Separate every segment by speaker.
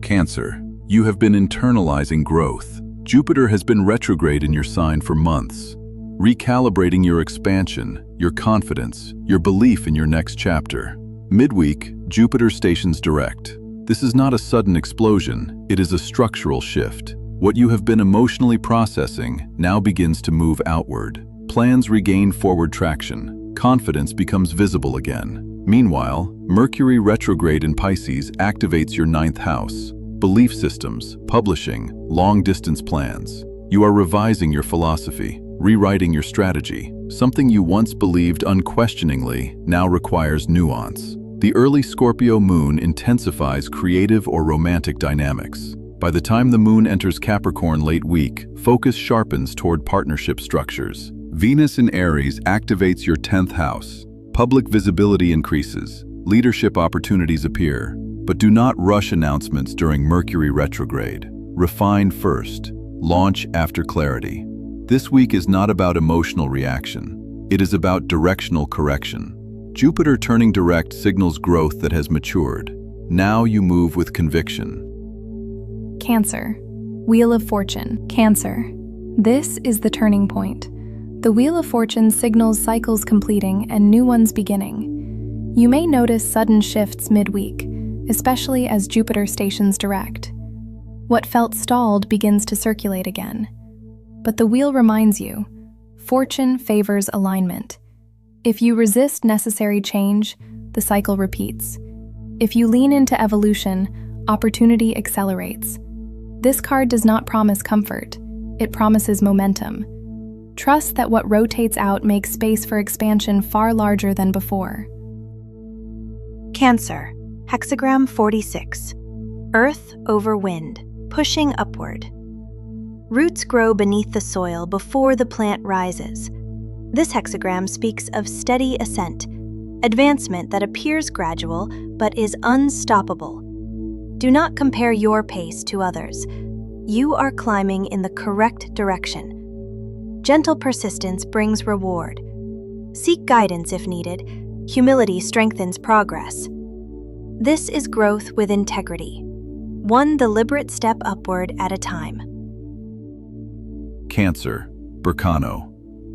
Speaker 1: Cancer, you have been internalizing growth. Jupiter has been retrograde in your sign for months, recalibrating your expansion, your confidence, your belief in your next chapter. Midweek, Jupiter stations direct. This is not a sudden explosion, it is a structural shift. What you have been emotionally processing now begins to move outward. Plans regain forward traction. Confidence becomes visible again. Meanwhile, Mercury retrograde in Pisces activates your ninth house. Belief systems, publishing, long-distance plans. You are revising your philosophy, rewriting your strategy. Something you once believed unquestioningly now requires nuance. The early Scorpio moon intensifies creative or romantic dynamics. By the time the moon enters Capricorn late week, focus sharpens toward partnership structures. Venus in Aries activates your 10th house. Public visibility increases. Leadership opportunities appear. But do not rush announcements during Mercury retrograde. Refine first. Launch after clarity. This week is not about emotional reaction. It is about directional correction. Jupiter turning direct signals growth that has matured. Now you move with conviction.
Speaker 2: Cancer. Wheel of Fortune. Cancer. This is the turning point. The Wheel of Fortune signals cycles completing and new ones beginning. You may notice sudden shifts midweek, especially as Jupiter stations direct. What felt stalled begins to circulate again. But the wheel reminds you, fortune favors alignment. If you resist necessary change, the cycle repeats. If you lean into evolution, opportunity accelerates. This card does not promise comfort. It promises momentum. Trust that what rotates out makes space for expansion far larger than before.
Speaker 3: Cancer, hexagram 46. Earth over wind, pushing upward. Roots grow beneath the soil before the plant rises. This hexagram speaks of steady ascent, advancement that appears gradual but is unstoppable. Do not compare your pace to others. You are climbing in the correct direction. Gentle persistence brings reward. Seek guidance if needed. Humility strengthens progress. This is growth with integrity, one deliberate step upward at a time.
Speaker 1: Cancer, Berkano.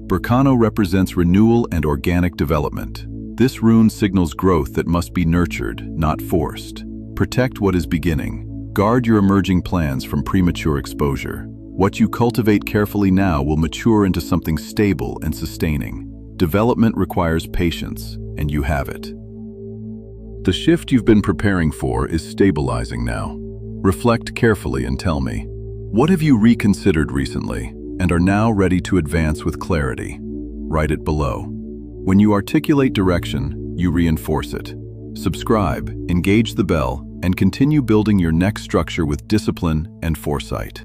Speaker 1: Berkano represents renewal and organic development. This rune signals growth that must be nurtured, not forced. Protect what is beginning. Guard your emerging plans from premature exposure. What you cultivate carefully now will mature into something stable and sustaining. Development requires patience, and you have it. The shift you've been preparing for is stabilizing now. Reflect carefully and tell me, what have you reconsidered recently and are now ready to advance with clarity? Write it below. When you articulate direction, you reinforce it. Subscribe, engage the bell, and continue building your next structure with discipline and foresight.